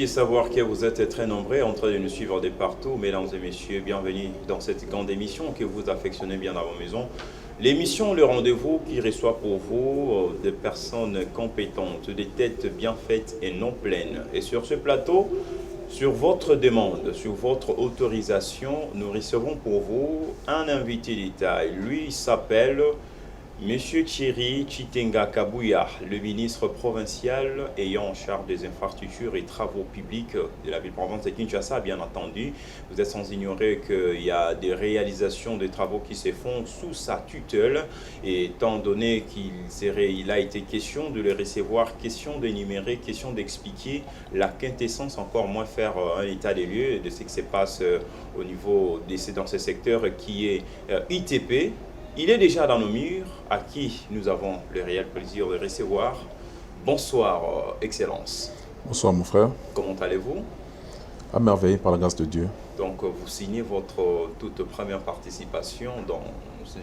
de savoir que vous êtes très nombreux en train de nous suivre de partout. Mesdames et messieurs, bienvenue dans cette grande émission que vous affectionnez bien à vos maisons. L'émission Le Rendez-vous qui reçoit pour vous des personnes compétentes, des têtes bien faites et non pleines. Et sur ce plateau, sur votre demande, sur votre autorisation, nous recevons pour vous un invité d'État. Lui s'appelle Monsieur Thierry Chitenga Kabouya, le ministre provincial ayant en charge des infrastructures et travaux publics de la ville-province de Kinshasa, bien entendu. Vous êtes sans ignorer qu'il y a des réalisations des travaux qui se font sous sa tutelle. Et étant donné qu'il a été question de les recevoir, question d'énumérer, question d'expliquer la quintessence, encore moins faire un état des lieux de ce qui se passe au niveau dans ce secteur qui est ITP. Il est déjà dans nos murs, à qui nous avons le réel plaisir de recevoir. Bonsoir, Excellence. Bonsoir, mon frère. Comment allez-vous? À merveille, par la grâce de Dieu. Donc, vous signez votre toute première participation dans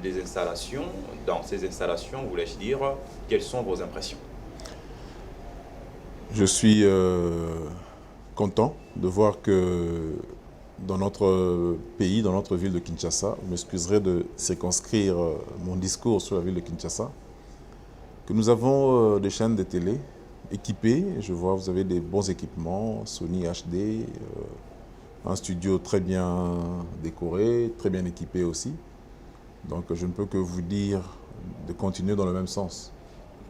des installations. Dans ces installations, voulais-je dire, quelles sont vos impressions? Je suis content de voir que dans notre pays, dans notre ville de Kinshasa, vous m'excuserez de circonscrire mon discours sur la ville de Kinshasa, que nous avons des chaînes de télé équipées. Je vois, vous avez des bons équipements, Sony HD, un studio très bien décoré, très bien équipé aussi. Donc je ne peux que vous dire de continuer dans le même sens.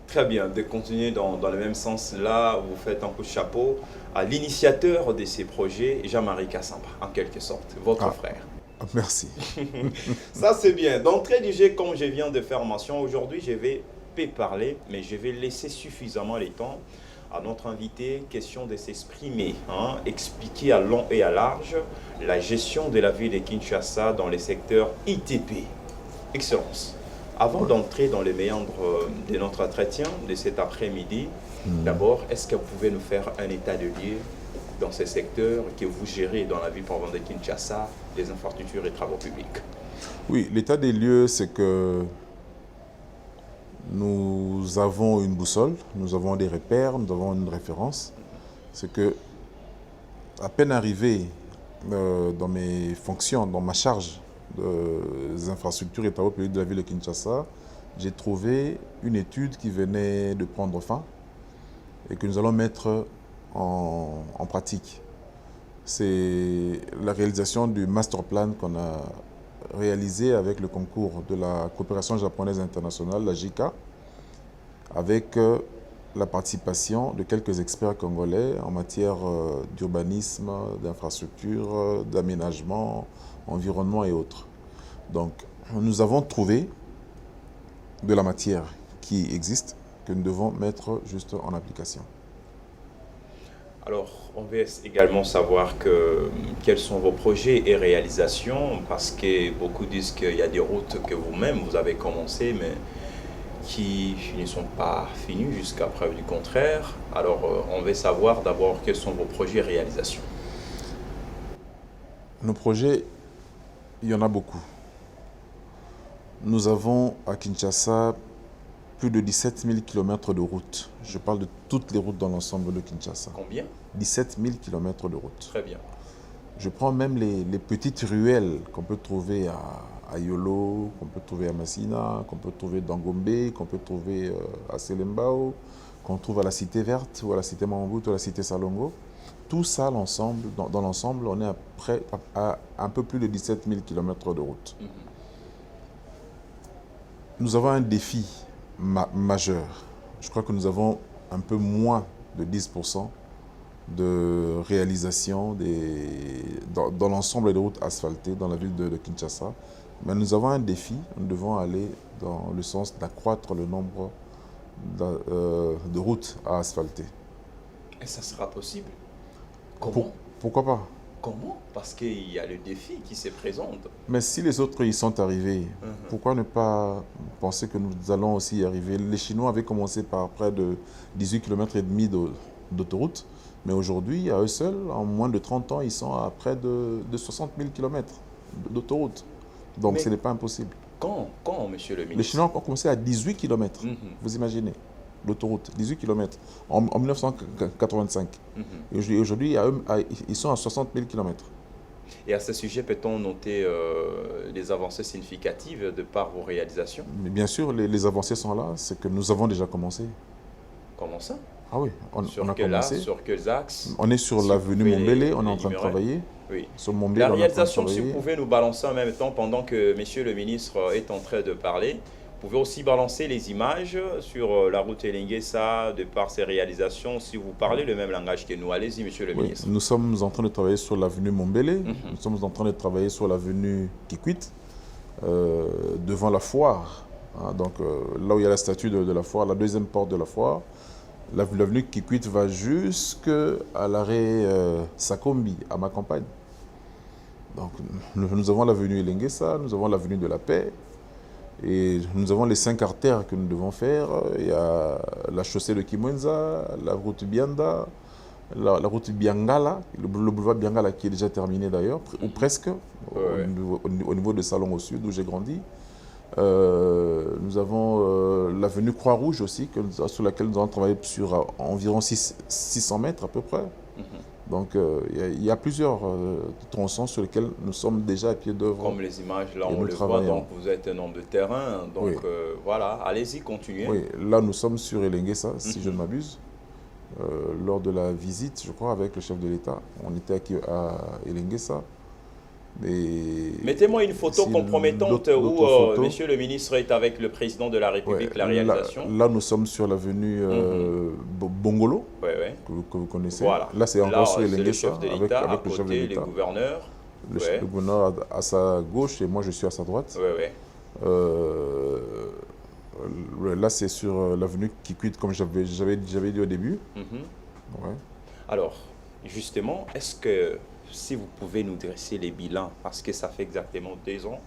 Très bien, de continuer dans le même sens. Là, vous faites un coup de chapeau à l'initiateur de ces projets, Jean-Marie Kassamba, en quelque sorte, votre frère. Merci. Ça, c'est bien. D'entrée du jeu, comme je viens de faire mention, aujourd'hui, je vais peu parler, mais je vais laisser suffisamment le temps à notre invité, question de s'exprimer, expliquer à long et à large la gestion de la ville de Kinshasa dans les secteurs ITP. Excellence. Avant d'entrer dans les méandres de notre entretien de cet après-midi, d'abord, est-ce que vous pouvez nous faire un état de lieu dans ces secteurs que vous gérez dans la ville-province de Kinshasa, des infrastructures et travaux publics? Oui, l'état des lieux, c'est que nous avons une boussole, nous avons des repères, nous avons une référence. C'est que, à peine arrivé dans mes fonctions, dans ma charge des infrastructures et travaux publics de la ville de Kinshasa, j'ai trouvé une étude qui venait de prendre fin et que nous allons mettre en pratique. C'est la réalisation du master plan qu'on a réalisé avec le concours de la coopération japonaise internationale, la JICA, avec la participation de quelques experts congolais en matière d'urbanisme, d'infrastructure, d'aménagement, environnement et autres. Donc, nous avons trouvé de la matière qui existe, que nous devons mettre juste en application. Alors, on veut également savoir quels sont vos projets et réalisations, parce que beaucoup disent qu'il y a des routes que vous-même, vous avez commencé, mais qui ne sont pas finies jusqu'à preuve du contraire. Alors, on veut savoir d'abord quels sont vos projets et réalisations. Nos projets, il y en a beaucoup. Nous avons à Kinshasa plus de 17 000 km de routes. Je parle de toutes les routes dans l'ensemble de Kinshasa. Combien? 17 000 km de routes. Très bien. Je prends même les petites ruelles qu'on peut trouver à Yolo, qu'on peut trouver à Massina, qu'on peut trouver dans Gombe, qu'on peut trouver à Selembao, qu'on trouve à la Cité Verte, ou à la Cité Mambout, ou à la Cité Salongo. Tout ça, dans l'ensemble, on est à un peu plus de 17 000 km de route. Nous avons un défi majeur. Je crois que nous avons un peu moins de 10% de réalisation dans l'ensemble des routes asphaltées dans la ville de Kinshasa. Mais nous avons un défi, nous devons aller dans le sens d'accroître le nombre de routes à asphalter. Et ça sera possible? Comment? Pourquoi pas? Comment? Parce qu'il y a le défi qui se présente. Mais si les autres y sont arrivés, pourquoi ne pas penser que nous allons aussi y arriver? Les Chinois avaient commencé par près de 18 km et demi d'autoroute, mais aujourd'hui, à eux seuls, en moins de 30 ans, ils sont à près de 60 000 km d'autoroute. Donc ce n'est pas impossible. Quand, monsieur le ministre? Les Chinois ont commencé à 18 km, vous imaginez? l'autoroute, 18 km, en 1985. Et aujourd'hui, ils sont à 60 000 km. Et à ce sujet, peut-on noter des avancées significatives de par vos réalisations? Mais bien sûr, les avancées sont là, c'est que nous avons déjà commencé. Comment ça? Ah oui, on a commencé. Sur quels axes? On est sur Si l'avenue vous pouvez Mombele, on est en train de travailler. Oui. Sur Mombele, La on est en train de réalisation, si travailler. vous pouvez nous balancer en même temps pendant que Monsieur le ministre est en train de parler, vous pouvez aussi balancer les images sur la route Elenguessa de par ses réalisations, si vous parlez le même langage que nous. Allez-y, Monsieur le Oui, ministre. nous sommes en train de travailler sur l'avenue Mombele, nous sommes en train de travailler sur l'avenue Kikwit, devant la foire. Hein, donc là où il y a la statue de la foire, la deuxième porte de la foire. L'avenue Kikwit va jusqu'à l'arrêt Sakombi, à ma campagne. Donc nous avons l'avenue Elenguessa, nous avons l'avenue de la Paix, et nous avons les 5 artères que nous devons faire. Il y a la chaussée de Kimwenza, la route Bianda, la route Biangala, le boulevard Biangala qui est déjà terminé d'ailleurs, ou presque, au niveau de Salon au Sud où j'ai grandi. Nous avons l'avenue Croix-Rouge aussi, sur laquelle nous avons travaillé sur environ 600 mètres à peu près. Donc il y a plusieurs tronçons sur lesquels nous sommes déjà à pied d'œuvre. Comme les images, là on le voit, donc vous êtes un homme de terrain, donc oui. Voilà, allez-y, continuez. Oui, là nous sommes sur Elenguessa, si je ne m'abuse. Lors de la visite, je crois, avec le chef de l'État, on était à Elenguessa. Mettez-moi une photo compromettante où Monsieur le ministre est avec le président de la République, la réalisation. Là, nous sommes sur l'avenue Bongolo, que vous connaissez. Voilà. Là, c'est encore sur le Elenguessa, chef de l'État, avec le chef de l'État. Les gouverneurs. Le gouverneur à sa gauche et moi, je suis à sa droite. Là, c'est sur l'avenue Kikwit, comme j'avais dit au début. Alors, justement, est-ce que si vous pouvez nous dresser les bilans, parce que ça fait exactement 2 ans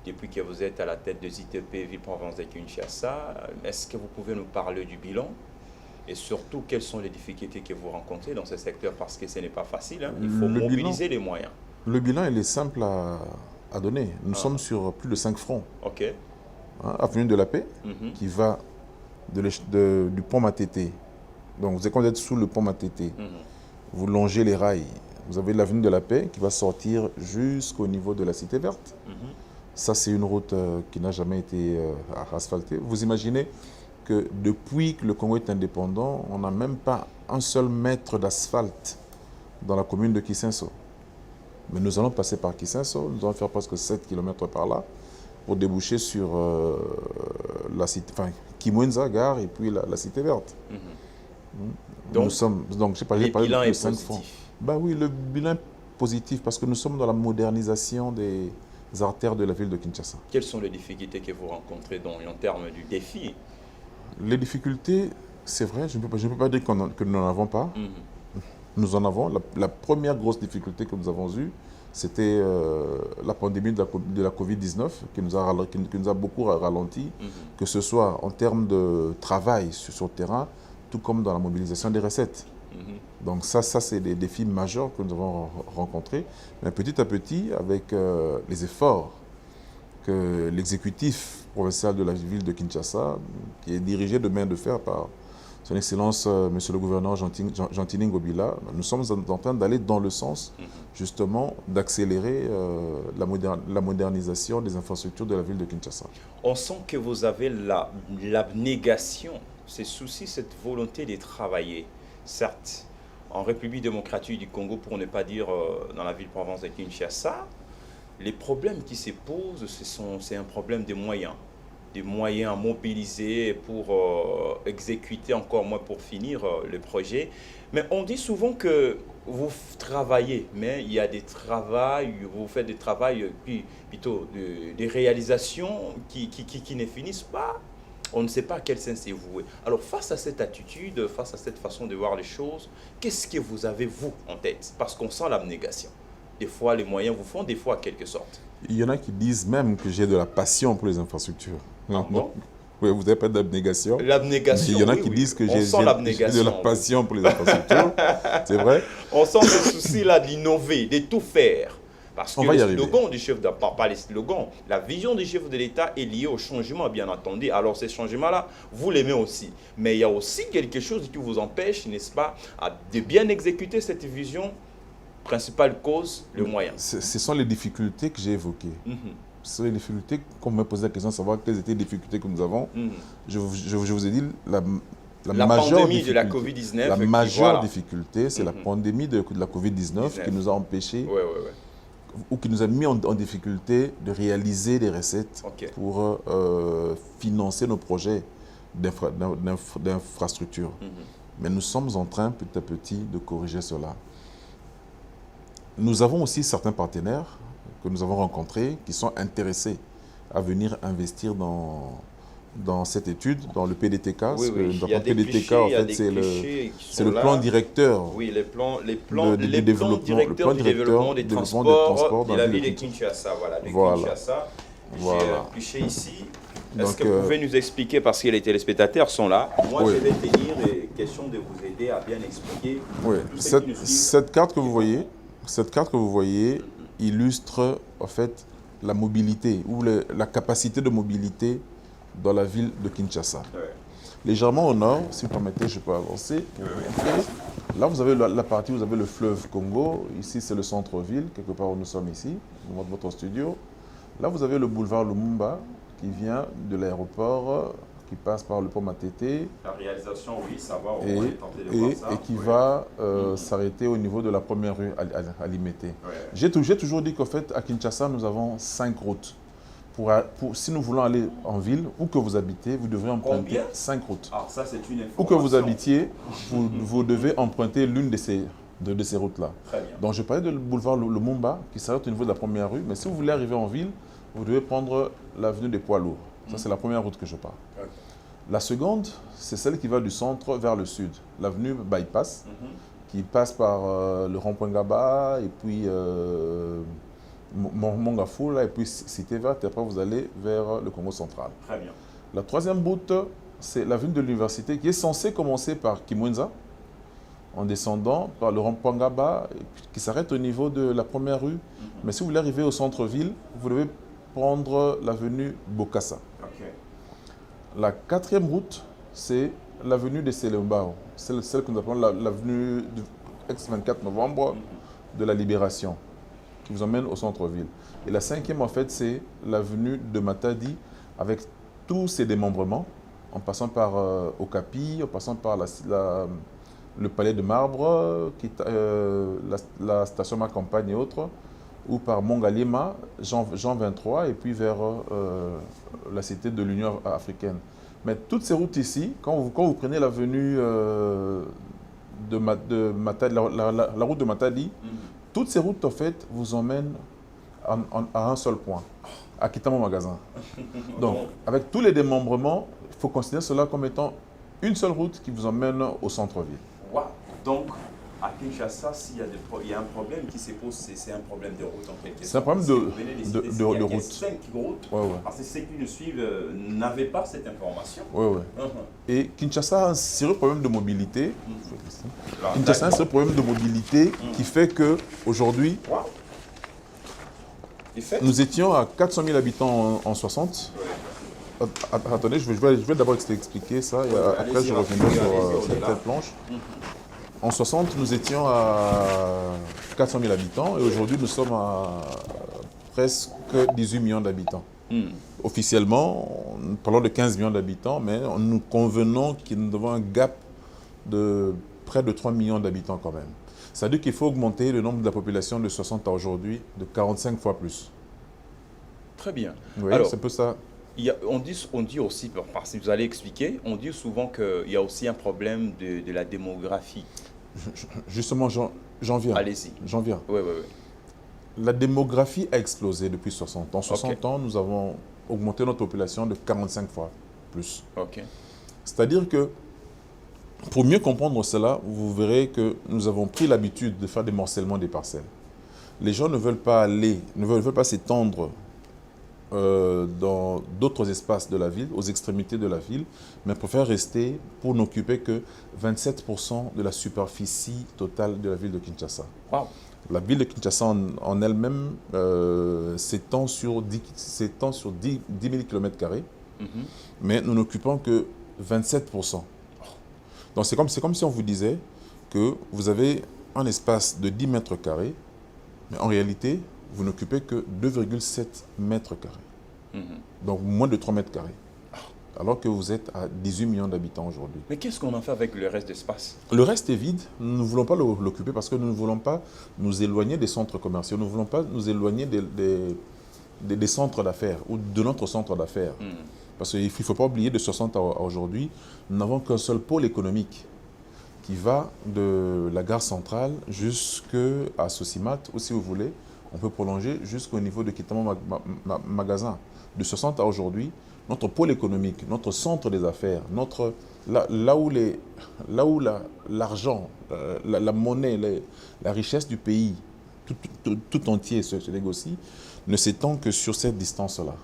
depuis que vous êtes à la tête de ZTP Ville-Province de Kinshasa, est-ce que vous pouvez nous parler du bilan et surtout quelles sont les difficultés que vous rencontrez dans ce secteur, parce que ce n'est pas facile, hein. Il faut mobiliser les moyens. Le bilan, il est simple à donner. Nous sommes sur plus de 5 fronts. Ok. Avenue de la Paix, qui va du pont Matete. Donc quand vous êtes sous le pont Matete, vous longez les rails. Vous avez l'avenue de la Paix qui va sortir jusqu'au niveau de la Cité Verte. Ça, c'est une route qui n'a jamais été asphaltée. Vous imaginez que depuis que le Congo est indépendant, on n'a même pas un seul mètre d'asphalte dans la commune de Kisenso. Mais nous allons passer par Kisenso, nous allons faire presque 7 km par là pour déboucher sur la cité, enfin, Kimwenza, gare, et puis la Cité Verte. Donc, j'ai parlé de 5 francs. Bah oui, le bilan est positif parce que nous sommes dans la modernisation des artères de la ville de Kinshasa. Quelles sont les difficultés que vous rencontrez en termes du défi? Les difficultés, c'est vrai, je ne peux pas dire que nous n'en avons pas. Nous en avons. La première grosse difficulté que nous avons eue, c'était la pandémie de la Covid-19 qui nous a beaucoup ralenti, que ce soit en termes de travail sur le terrain, tout comme dans la mobilisation des recettes. Donc ça c'est des défis majeurs que nous avons rencontrés. Mais petit à petit, avec les efforts que l'exécutif provincial de la ville de Kinshasa, qui est dirigé de main de fer par son Excellence, Monsieur le gouverneur Gentini Ngobila, nous sommes en train d'aller dans le sens justement d'accélérer la modernisation des infrastructures de la ville de Kinshasa. On sent que vous avez l'abnégation, ce souci, cette volonté de travailler. Certes, en République démocratique du Congo, pour ne pas dire dans la ville-province de Kinshasa, les problèmes qui se posent, c'est un problème de moyens. Des moyens à mobiliser pour exécuter, encore moins pour finir le projet. Mais on dit souvent que vous travaillez, mais il y a des travails, vous faites des travails, plutôt des réalisations qui ne finissent pas. On ne sait pas à quel sens c'est voué. Alors face à cette attitude, face à cette façon de voir les choses, qu'est-ce que vous avez vous en tête? Parce qu'on sent l'abnégation. Des fois les moyens vous font, des fois en quelque sorte. Il y en a qui disent même que j'ai de la passion pour les infrastructures. Bon? Oui, vous n'avez pas d'abnégation. L'abnégation, il y en a qui disent que j'ai de la passion pour les infrastructures. C'est vrai. On sent ce souci-là d'innover, de tout faire. Parce On que va y les arriver. slogans du chef d'État, pas les slogans, la vision du chef de l'État est liée au changement, bien entendu. Alors ces changements-là, vous l'aimez aussi. Mais il y a aussi quelque chose qui vous empêche, n'est-ce pas, de bien exécuter cette vision. Principale cause, le moyen. Ce sont les difficultés que j'ai évoquées. Ce sont les difficultés, qu'on me posait la question de savoir quelles étaient les difficultés que nous avons. Je vous ai dit, la majeure pandémie de la Covid-19. La majeure difficulté, c'est la pandémie de la Covid-19 qui nous a empêchés ou qui nous a mis en difficulté de réaliser des recettes pour financer nos projets d'infrastructure. Mais nous sommes en train petit à petit de corriger cela. Nous avons aussi certains partenaires que nous avons rencontrés qui sont intéressés à venir investir dans cette étude, dans le PDTK. Oui, oui. Le PDTK, en fait, c'est le plan directeur. Oui, les plans directeurs du développement des transports de la ville de Kinshasa. Voilà, Kinshasa. J'ai affiché ici. Est-ce que vous pouvez nous expliquer, parce que les téléspectateurs sont là, moi je vais tenir question de vous aider à bien expliquer. Oui, cette carte que vous voyez, illustre en fait la mobilité ou la capacité de mobilité dans la ville de Kinshasa. Légèrement au nord, si vous permettez, je peux avancer. Là, vous avez la partie où vous avez le fleuve Congo. Ici, c'est le centre-ville, quelque part où nous sommes ici, dans votre studio. Là, vous avez le boulevard Lumumba qui vient de l'aéroport, qui passe par le pont Matete. La réalisation, oui, ça va, on est tenté de voir ça. Et qui va s'arrêter au niveau de la première rue à Limete. J'ai toujours dit qu'en fait, à Kinshasa, nous avons 5 routes. Si nous voulons aller en ville, où que vous habitez, vous devrez emprunter 5 routes. Alors ça, c'est une information. Où que vous habitiez, vous devez emprunter l'une de ces routes-là. Très bien. Donc je parlais du boulevard Lumumba, qui s'arrête au niveau de la première rue. Mais si vous voulez arriver en ville, vous devez prendre l'avenue des Poids Lourds. Ça, c'est la première route que je parle. La seconde, c'est celle qui va du centre vers le sud. L'avenue Bypass, qui passe par le rond-point Gaba, et puis Mongafou, et puis Cité Verte, et après vous allez vers le Congo central. Très bien. La troisième route, c'est l'avenue de l'université, qui est censée commencer par Kimwenza, en descendant par le rond-point Gaba, qui s'arrête au niveau de la première rue. Mais si vous voulez arriver au centre-ville, vous devez prendre l'avenue Bokassa. La quatrième route, c'est l'avenue de Selembao, celle que nous appelons l'avenue du ex-24 novembre de la Libération, qui vous emmène au centre-ville. Et la cinquième, en fait, c'est l'avenue de Matadi, avec tous ses démembrements, en passant par Okapi, en passant par le palais de marbre, la station Ma Campagne et autres, ou par Mongalema, Jean 23, et puis vers la cité de l'Union africaine. Mais toutes ces routes ici, quand vous prenez l'avenue de Matadi, la route de Matadi, toutes ces routes, en fait, vous emmènent à un seul point, à quitter mon magasin. Donc, avec tous les démembrements, il faut considérer cela comme étant une seule route qui vous emmène au centre-ville. Wow. Donc, à Kinshasa, s'il y a un problème qui se pose, c'est un problème de route en quelque sorte. C'est un problème de route. Il y a 5 routes, parce que ceux qui nous suivent n'avaient pas cette information. Et Kinshasa a un sérieux problème de mobilité. Kinshasa a un sérieux problème de mobilité qui fait qu'aujourd'hui, nous étions à 400 000 habitants en 60. Attendez, je vais d'abord expliquer ça, et après je reviendrai sur cette planche. En 60, nous étions à 400 000 habitants et aujourd'hui, nous sommes à presque 18 millions d'habitants. Officiellement, nous parlons de 15 millions d'habitants, mais nous convenons que nous avons un gap de près de 3 millions d'habitants quand même. Ça veut dire qu'il faut augmenter le nombre de la population de 60 à aujourd'hui de 45 fois plus. Très bien. Oui, c'est un peu ça. On dit aussi, parce que vous allez expliquer, on dit souvent qu'il y a aussi un problème de la démographie. Justement, j'en viens. Allez-y. J'en viens. Oui. La démographie a explosé depuis 60 ans. En 60 ans, nous avons augmenté notre population de 45 fois plus. C'est-à-dire que, pour mieux comprendre cela, vous verrez que nous avons pris l'habitude de faire des morcellement des parcelles. Les gens ne veulent pas s'étendre dans d'autres espaces de la ville, aux extrémités de la ville, mais préfèrent rester pour n'occuper que 27% de la superficie totale de la ville de Kinshasa. La ville de Kinshasa en elle-même s'étend sur 10 000 km², mais nous n'occupons que 27%. Donc c'est comme si on vous disait que vous avez un espace de 10 mètres carrés, mais en réalité, vous n'occupez que 2,7 mètres carrés. Donc moins de 3 mètres carrés. Alors que vous êtes à 18 millions d'habitants aujourd'hui. Mais qu'est-ce qu'on en fait avec le reste d'espace? Le reste est vide. Nous ne voulons pas l'occuper parce que nous ne voulons pas nous éloigner des centres commerciaux. Nous ne voulons pas nous éloigner des centres d'affaires ou de notre centre d'affaires. Parce qu'il ne faut pas oublier, de 60 à aujourd'hui, nous n'avons qu'un seul pôle économique qui va de la gare centrale jusqu'à Sosimat, ou si vous voulez, on peut prolonger jusqu'au niveau de Kitama Magasin. De 60 à aujourd'hui, notre pôle économique, notre centre des affaires, là où l'argent, la monnaie, la richesse du pays tout entier se négocie, ne s'étend que sur cette distance-là.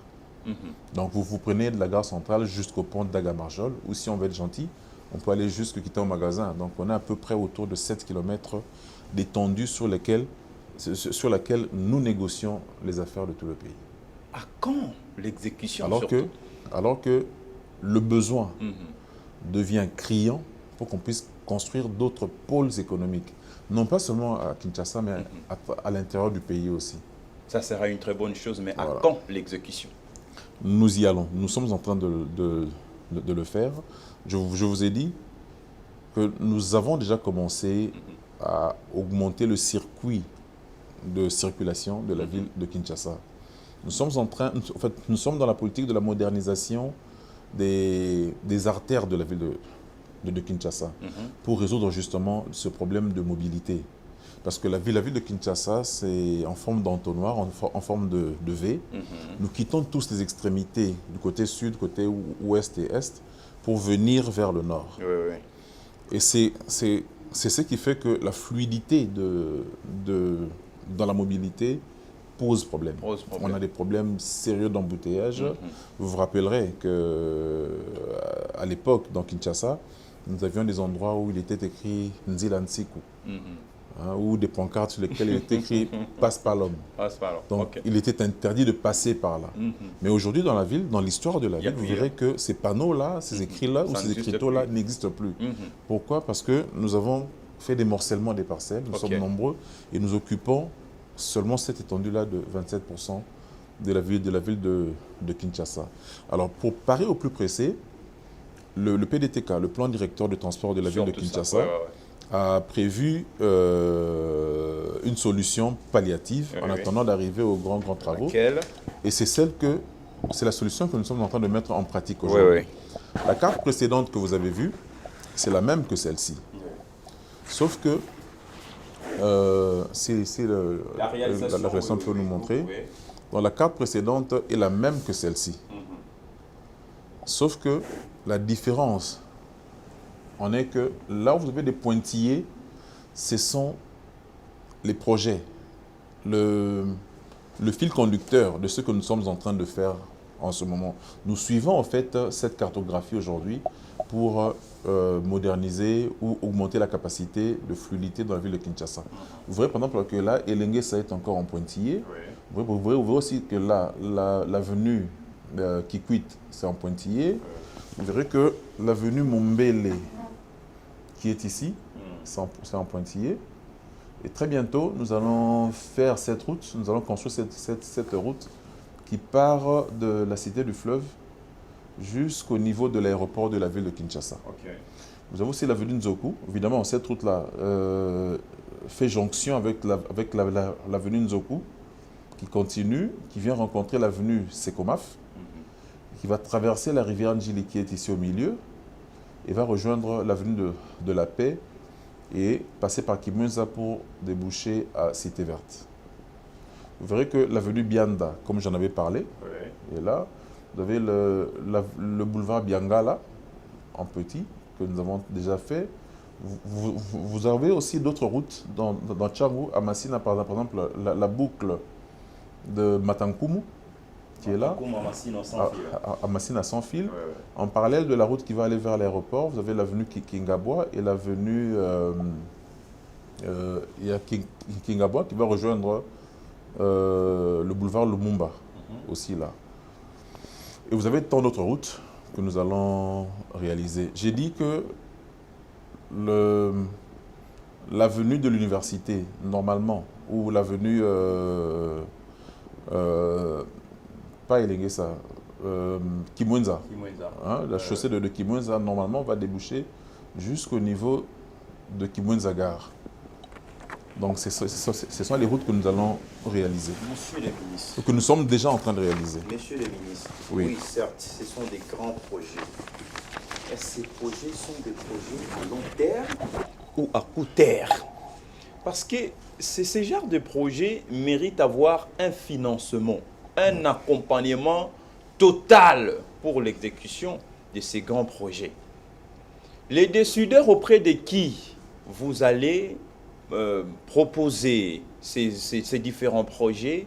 Donc vous prenez de la gare centrale jusqu'au pont d'Agamarjol, ou si on veut être gentil, on peut aller jusqu'au Kitama Magasin. Donc on est à peu près autour de 7 km d'étendue sur laquelle nous négocions les affaires de tout le pays. À quand l'exécution? Alors que le besoin devient criant pour qu'on puisse construire d'autres pôles économiques. Non pas seulement à Kinshasa, mais à l'intérieur du pays aussi. Ça sera une très bonne chose, mais Voilà. à quand l'exécution? Nous y allons. Nous sommes en train de le faire. Je vous ai dit que nous avons déjà commencé à augmenter le circuit de circulation de la ville de Kinshasa. Nous sommes dans la politique de la modernisation des artères de la ville de Kinshasa pour résoudre justement ce problème de mobilité. Parce que la ville de Kinshasa, c'est en forme d'entonnoir, en forme de V. Nous quittons tous les extrémités du côté sud, côté ouest et est, pour venir vers le nord. Oui. Et c'est ce qui fait que la fluidité dans la mobilité pose problème. On a des problèmes sérieux d'embouteillage. Vous vous rappellerez qu'à l'époque, dans Kinshasa, nous avions des endroits où il était écrit Nzila Nsiku, ou des pancartes sur lesquelles il était écrit « Passe par l'homme ». Donc, il était interdit de passer par là. Mais aujourd'hui, dans la ville, dans l'histoire de la ville, vous verrez que ces panneaux-là, ces écrits-là, ou ces écriteaux-là n'existent plus. Pourquoi? Parce que nous avons fait des morcellement des parcelles, nous sommes nombreux, et nous occupons seulement cette étendue-là de 27% de la ville de Kinshasa. Alors, pour parer au plus pressé, le PDTK, le plan directeur de transport de la ville de Kinshasa, a prévu une solution palliative en attendant d'arriver aux grands travaux. Et c'est la solution que nous sommes en train de mettre en pratique aujourd'hui. La carte précédente que vous avez vue, c'est la même que celle-ci. Sauf que la réalisation peut nous montrer. Donc, la carte précédente est la même que celle-ci. Sauf que la différence en est que là où vous avez des pointillés, ce sont les projets, le fil conducteur de ce que nous sommes en train de faire en ce moment. Nous suivons en fait cette cartographie aujourd'hui pour moderniser ou augmenter la capacité de fluidité dans la ville de Kinshasa. Vous verrez par exemple que là, Elengue, ça est encore en pointillé. Vous verrez aussi que là, l'avenue Kikwit, c'est en pointillé. Vous verrez que l'avenue Mombele, qui est ici, c'est en pointillé. Et très bientôt, nous allons faire cette route, nous allons construire cette route qui part de la cité du fleuve jusqu'au niveau de l'aéroport de la ville de Kinshasa. Vous avez aussi l'avenue Nzoku. Évidemment, cette route-là fait jonction avec l'avenue Nzoku, qui continue, qui vient rencontrer l'avenue Sekomaf, qui va traverser la rivière Njili qui est ici au milieu, et va rejoindre l'avenue de la Paix et passer par Kimunza pour déboucher à Cité Verte. Vous verrez que l'avenue Bianda, comme j'en avais parlé, est là. Vous avez le boulevard Biangala, en petit, que nous avons déjà fait. Vous avez aussi d'autres routes dans Tchangou, à Massina, par exemple, la boucle de Matankumu, qui est là, à Massina sans fil. En parallèle de la route qui va aller vers l'aéroport, vous avez l'avenue Kingabwa et l'avenue Il y a Kingabwa qui va rejoindre le boulevard Lumumba, aussi là. Et vous avez tant d'autres routes que nous allons réaliser. J'ai dit que l'avenue de l'université, normalement, ou l'avenue, pas Elengesa, Kimwenza, hein, la chaussée de Kimwenza, normalement, va déboucher jusqu'au niveau de Kimwenza Gare. Donc, ce sont les routes que nous allons réaliser. Monsieur le ministre. Que nous sommes déjà en train de réaliser. Monsieur le ministre, oui, oui certes, ce sont des grands projets. Et ces projets sont des projets à long terme ou à court terme? Parce que ce genre de projet mérite d'avoir un financement, un accompagnement total pour l'exécution de ces grands projets. Les décideurs auprès de qui vous allez proposer ces différents projets,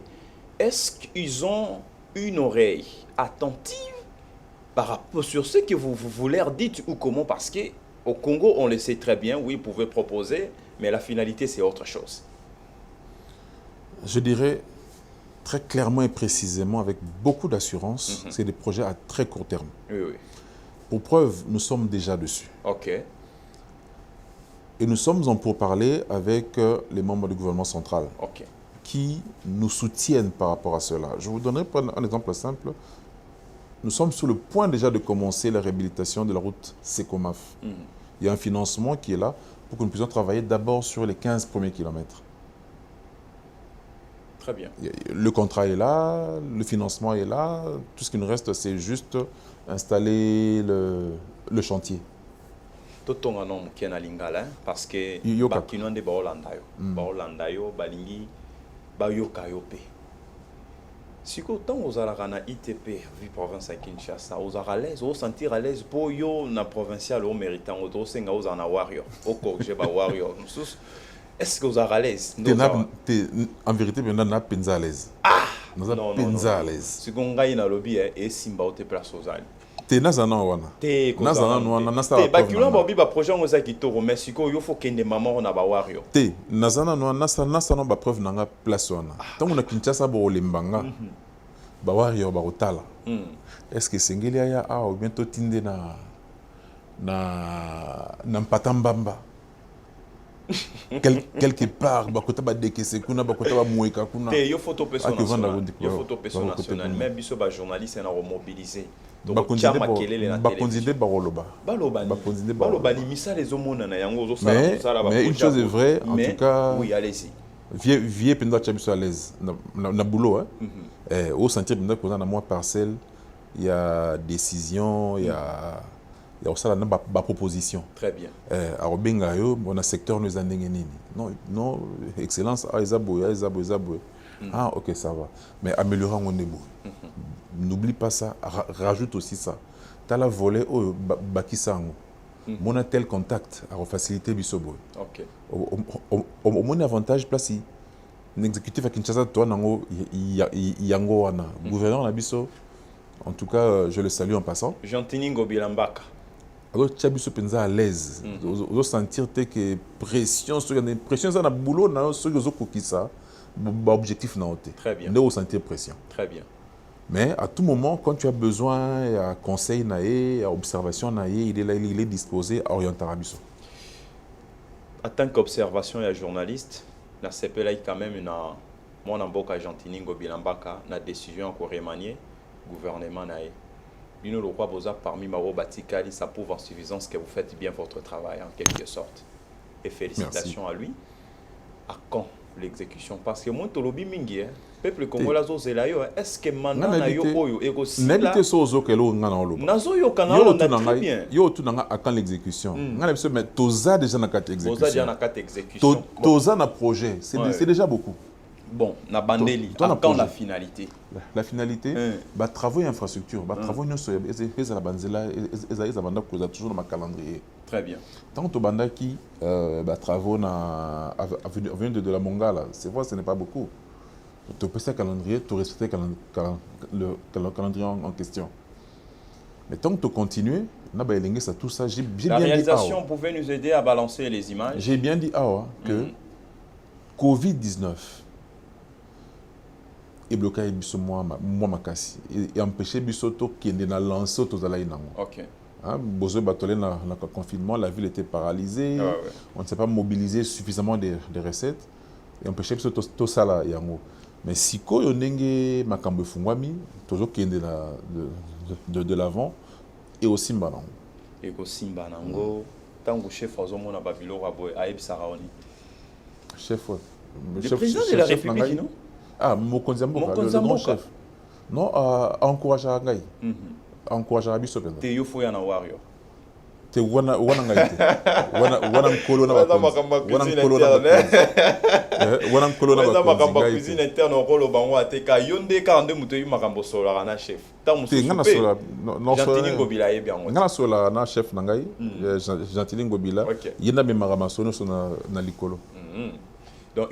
est-ce qu'ils ont une oreille attentive par rapport sur ce que vous leur dites ou comment? Parce qu'au Congo, on le sait très bien, oui, vous pouvez proposer, mais la finalité, c'est autre chose. Je dirais très clairement et précisément, avec beaucoup d'assurance, c'est des projets à très court terme. Oui, oui. Pour preuve, nous sommes déjà dessus. OK. Et nous sommes en pourparlers avec les membres du gouvernement central qui nous soutiennent par rapport à cela. Je vous donnerai un exemple simple. Nous sommes sur le point déjà de commencer la réhabilitation de la route Secomaf. Il y a un financement qui est là pour que nous puissions travailler d'abord sur les 15 premiers kilomètres. Très bien. Le contrat est là, le financement est là. Tout ce qui nous reste, c'est juste installer le chantier. Tout un homme qui est à Lingala, parce que Bakino de Baolandayo. Baolandayo, Balingi, Bayokayope. Si autant aux Arana ITP, vu province à Kinshasa, aux Aralaises, aux sentir à l'aise, pour yo na provincial au méritant, aux Senga, aux Ana Warrior, au Kokje Warrior. Est-ce que aux Aralaises en vérité, on a penza à l'aise. Ah non, penza à l'aise. Si on gagne dans le lobby et Simba au te place aux Alpes. Te nazana wana. Te nazana nasa. Te bakilo babi ba projet on za kitoro mais siko yo faut kende maman na ba wario. Te nazana nasa no ba preuve nanga place wana. Tango na Kinshasa bo lembanga. Ba wario ba otala. Est-ce que sengeli ya ou bientôt tinde na mpatambamba. Quelque part bakota ba dekese kuna bakota ba mueka kuna. Te yo photo personnelle. Yo photo personnelle même biso ba journaliste na remobiliser. Mais une chose est vraie, en tout cas, oui, allez-y. Vieux pendant que tu à l'aise, na boulot, au sentier pendant que dans moi parcelle, il y a décision, il y a aussi la proposition. Très bien. À Robengayo, on a secteur nous andengeni. Non, excellence, ah ok, ça va. Mais améliorer mon niveau. N'oublie pas ça, rajoute aussi ça. Tu as la volée au Bakisango. On a tel contact à faciliter Bisobo. Ok. Au moins avantage place l'exécutif à Kinshasa toi nango yango wana. Gouverneur na biso. En tout cas, je le salue en passant. Jantiningo Bilambaka. Alors tu as biso penza à l'aise. Vous sentir que pression ça na boulot na so yo kokisa. Objectif na oté. Très bien. Ne ressentir pression. Très bien. Mais à tout moment, quand tu as besoin, il y a conseil, il y a observation, il est là, il est disposé à orienter à Bisso. En tant qu'observation et journaliste, la CPLA quand même une mon amboka Argentine Bilambaka na décision pour remanier gouvernement naé. Bino le roi boza parmi Maro Batikali, ça prouve en suffisance que vous faites bien votre travail en quelque sorte. Et félicitations à lui. À quand l'exécution? Parce que moi to lobi mingi peuple congolais zozelayo est-ce que maintenant na yo oyo egosi là n'habite sozo kelo ngana oloba nazo yo kanalo na très bien yo tu nanga à quand l'exécution ngana biso mais toza déjà na carte exécution toza déjà na carte exécution toza na projet c'est déjà beaucoup. Bon, na bandeli, quand la finalité? La finalité, bah travaux et infrastructure, bah travaux non sur les abanzela, les abandons que toujours dans ma calendrier. Très bien. Tant que banda qui bah travaux na avenue de la Mongala, c'est vrai, ce n'est pas beaucoup. Tu peux faire calendrier, tu respectes le calendrier en question. Mais tant que tu continues, ça, tout ça, j'ai bien La dit réalisation pouvait nous aider à balancer les images. J'ai bien dit que Covid-19 et bloqué moi makasi et empêché bisoto qui est dans lancer aux alainango. OK. Besoin batolé dans le confinement, la ville était paralysée, on ne s'est pas mobilisé suffisamment de recettes et empêché bisoto tout ça là yango. Mais si ko yonenge makambo fungwami, toujours qui est de l'avant et aussi mbanango. Et aussi mbanango, tant que chef ozomona babilo raboy aib saraoni. Chef. Le président de la République, non? Ah, Mokonzi Mboka, le grand chef. Non, encourage à Ngai. Encourage à Biso. Te yo fo ya na wario. Te wana ngai te. Wana nkolo na bakonzi. Wana nkolo na bakonzi. Cuisine interne okolo bango ateka yonde ka ande muto yu makambo sola na chef. Ta mususu. Ngana sola no Gentili Ngobila ye bien. Ngana sola na chef na ngai. Gentili Ngobila. Yenda me marama sono na likolo. Donc,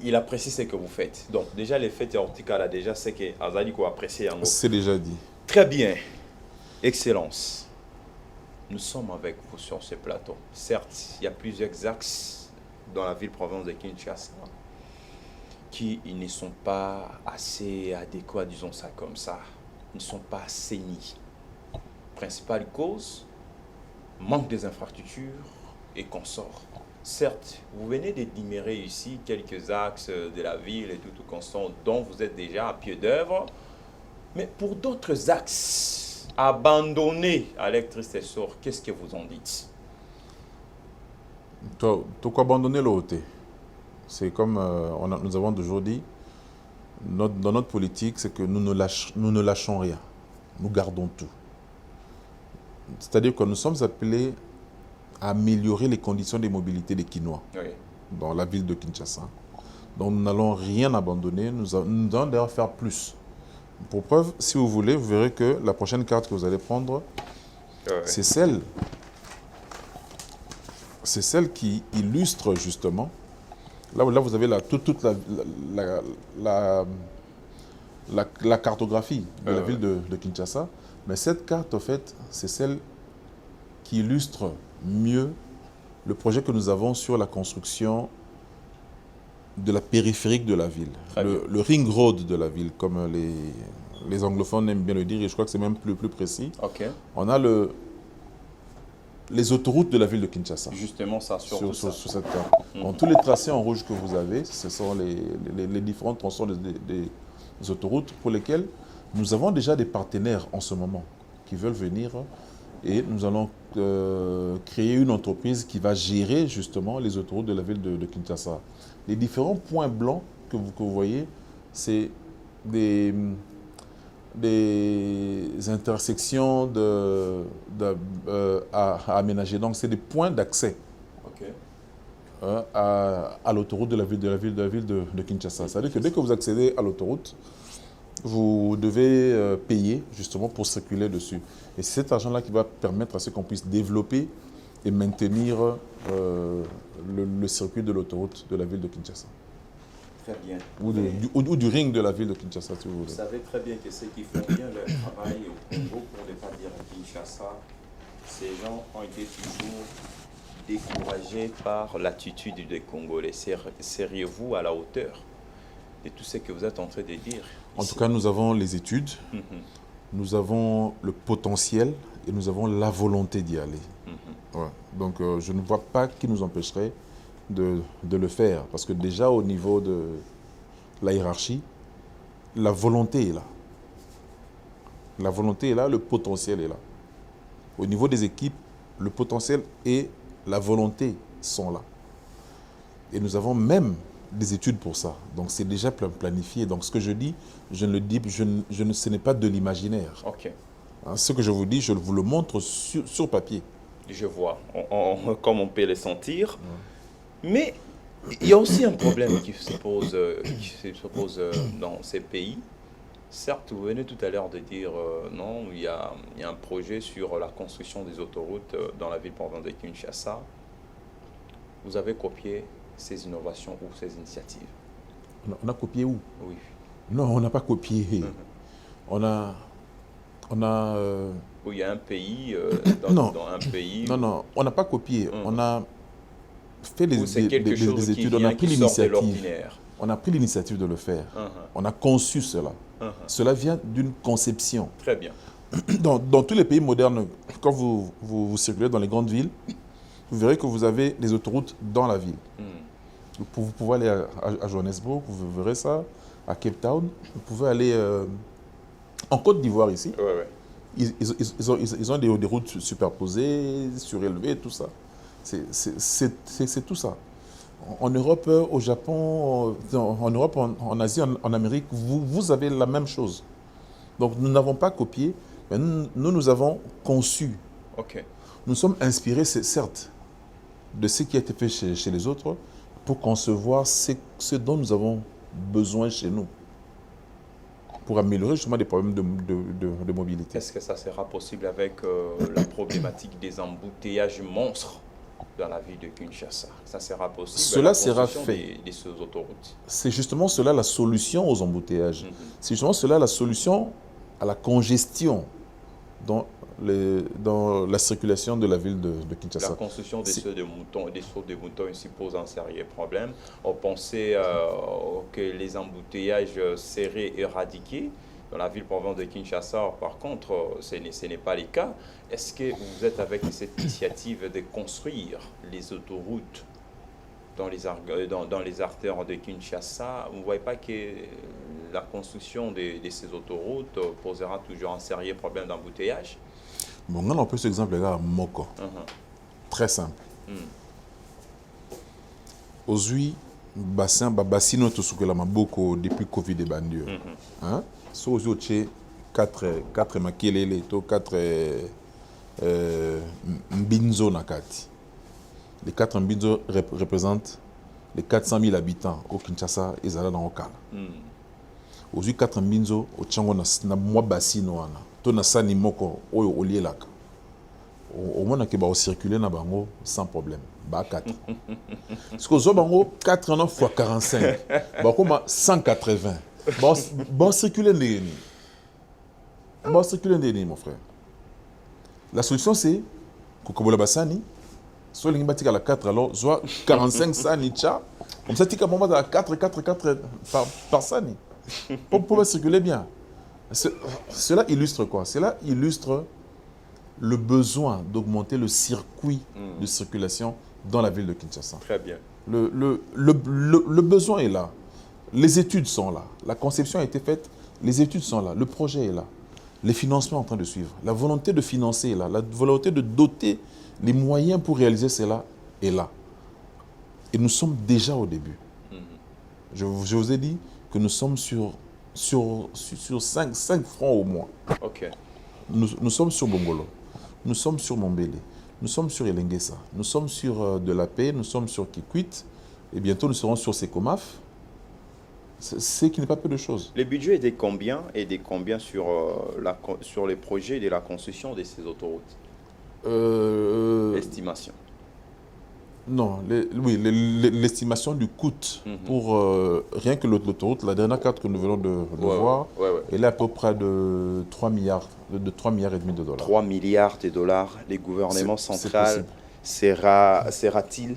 il apprécie ce que vous faites. Donc, déjà, les fêtes horticoles, déjà, c'est que Azali apprécie. C'est déjà dit. Très bien. Excellence. Nous sommes avec vous sur ce plateau. Certes, il y a plusieurs axes dans la ville-province de Kinshasa qui ne sont pas assez adéquats, disons ça comme ça. Ils ne sont pas assainis. Principale cause, manque des infrastructures et consorts. Certes, vous venez d'énumérer ici quelques axes de la ville et tout constant dont vous êtes déjà à pied d'œuvre. Mais pour d'autres axes abandonnés à l'électricité sort, qu'est-ce que vous en dites? Tu quoi abandonner le côté. C'est comme nous avons toujours dit, dans notre politique, c'est que nous ne lâchons rien. Nous gardons tout. C'est-à-dire que nous sommes appelés à améliorer les conditions de mobilité des Kinois dans la ville de Kinshasa. Donc nous n'allons rien abandonner, nous allons d'ailleurs faire plus. Pour preuve, si vous voulez, vous verrez que la prochaine carte que vous allez prendre, c'est celle qui illustre justement, là vous avez toute la cartographie de la ville de Kinshasa, mais cette carte, en fait, c'est celle qui illustre mieux le projet que nous avons sur la construction de la périphérique de la ville, le ring road de la ville, comme les anglophones aiment bien le dire, et je crois que c'est même plus précis. On a les autoroutes de la ville de Kinshasa. Justement, ça, sur cette carte. Donc, tous les tracés en rouge que vous avez, ce sont les différents tronçons des autoroutes pour lesquels nous avons déjà des partenaires en ce moment qui veulent venir. Et nous allons créer une entreprise qui va gérer justement les autoroutes de la ville de Kinshasa. Les différents points blancs que vous voyez, c'est des intersections à aménager. Donc, c'est des points d'accès à l'autoroute de la ville de Kinshasa. C'est-à-dire que dès que vous accédez à l'autoroute, vous devez payer justement pour circuler dessus. Et c'est cet argent-là qui va permettre à ce qu'on puisse développer et maintenir le circuit de l'autoroute de la ville de Kinshasa. Très bien. Ou du ring de la ville de Kinshasa, si vous voulez. Vous savez très bien que ceux qui font bien leur travail au Congo, pour ne pas dire à Kinshasa, ces gens ont été toujours découragés par l'attitude des Congolais. Seriez-vous à la hauteur de tout ce que vous êtes en train de dire? En tout cas, nous avons les études, nous avons le potentiel et nous avons la volonté d'y aller. Donc, je ne vois pas qui nous empêcherait de le faire. Parce que déjà, au niveau de la hiérarchie, la volonté est là. La volonté est là, le potentiel est là. Au niveau des équipes, le potentiel et la volonté sont là. Et nous avons même des études pour ça. Donc c'est déjà planifié. Donc ce que je dis, ce n'est pas de l'imaginaire. Ce que je vous dis, je vous le montre sur papier. Je vois, comme on peut le sentir. Mais il y a aussi un problème qui se pose dans ces pays. Certes, vous venez tout à l'heure de dire non, il y a un projet sur la construction des autoroutes dans la ville-province de Kinshasa. Vous avez copié ces innovations ou ces initiatives? On a copié où? Oui. Non, on n'a pas copié. On a On a... Où il y a un pays, non. dans un pays... Non, on n'a pas copié. On a fait des études, on a pris l'initiative. On a pris l'initiative de le faire. On a conçu cela. Cela vient d'une conception. Très bien. Dans tous les pays modernes, quand vous circulez dans les grandes villes, vous verrez que vous avez des autoroutes dans la ville. Vous pouvez aller à Johannesburg, vous verrez ça, à Cape Town. Vous pouvez aller en Côte d'Ivoire ici. Ils ont des routes superposées, surélevées, tout ça. C'est tout ça. En Europe, au Japon, en Europe, en Asie, en Amérique, vous avez la même chose. Donc nous n'avons pas copié, mais nous avons conçu. Nous sommes inspirés, certes, de ce qui a été fait chez les autres pour concevoir ce dont nous avons besoin chez nous, pour améliorer justement des problèmes de mobilité. Est-ce que ça sera possible avec la problématique des embouteillages monstres dans la ville de Kinshasa? Ça sera possible? Cela sera fait. De ces autoroutes. C'est justement cela la solution aux embouteillages. C'est justement cela la solution à la congestion dans la circulation de la ville de Kinshasa. La construction des sauts de moutons ici pose un sérieux problème. On pensait que les embouteillages seraient éradiqués dans la ville province de Kinshasa. Par contre, ce n'est pas le cas. Est-ce que vous êtes avec cette initiative de construire les autoroutes dans les artères de Kinshasa? Vous ne voyez pas que la construction de ces autoroutes posera toujours un sérieux problème d'embouteillage? Bon, on peut cet exemple là, Moko. Très simple. Aujourd'hui, bassino to sukela maboko depuis Covid et bandio. Hein? So aujourd'hui 4 makelele to 4 mbinzo nakati. Les 4 mbinzo représentent les 400 000 habitants au Kinshasa et Zala dans Okala. Aujourd'hui 4 mbinzo au Tchango na mwa bassino wana. To na sani moko oyo olielaka. Au moins que ba circuler na bango sans problème. Ba 4. Parce que zo bango 4 ans fois 45. Ba koma 180. Ba circuler ndeni. Ba circuler ndeni mon frère. La solution c'est kokobola basani so lingi batika la 4 alors soit 45 sani cha. Comme ça tika bomba à 4 par sani. Pour pouvoir circuler bien. Cela illustre quoi? Cela illustre le besoin d'augmenter le circuit de circulation dans la ville de Kinshasa. Très bien. Le besoin est là. Les études sont là. La conception a été faite. Les études sont là. Le projet est là. Les financements sont en train de suivre. La volonté de financer est là. La volonté de doter les moyens pour réaliser cela est là. Et nous sommes déjà au début. Je vous ai dit que nous sommes sur 5 fronts au moins. Nous sommes sur Bongolo, nous sommes sur Mombele, nous sommes sur Elengesa, nous sommes sur De la Paix, nous sommes sur Kikwit, et bientôt nous serons sur Sekomaf. C'est qui n'est pas peu de choses. Le budget est de combien sur les projets de la construction de ces autoroutes? L'estimation. Non, l'estimation du coût pour rien que l'autoroute, la dernière carte que nous venons de voir, elle est à peu près de 3 milliards, de 3 milliards et demi de dollars. 3 milliards de dollars, les gouvernements central sera-t-il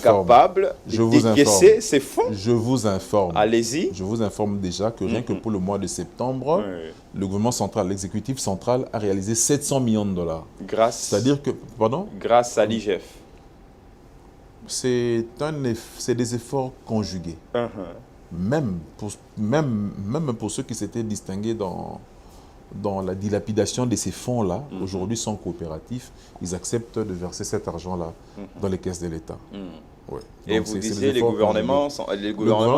capable de décaisser ces fonds? Je vous informe. Allez-y. Je vous informe déjà que rien que pour le mois de septembre, le gouvernement central, l'exécutif central a réalisé 700 millions de dollars. C'est-à-dire que, pardon? Grâce à l'IGF. C'est des efforts conjugués. Même pour ceux qui s'étaient distingués dans la dilapidation de ces fonds-là, aujourd'hui sont coopératifs, ils acceptent de verser cet argent-là dans les caisses de l'État. Et donc, vous disiez le gouvernement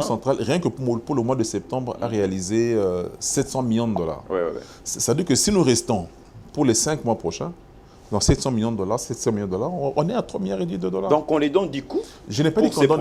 central, rien que pour le mois de septembre, a réalisé 700 millions de dollars. Ça veut dire que si nous restons pour les 5 mois prochains, dans 700 millions de dollars, on est à 3 milliards et demi de dollars. Donc on les donne du coup? Je n'ai pas dit qu'on donne.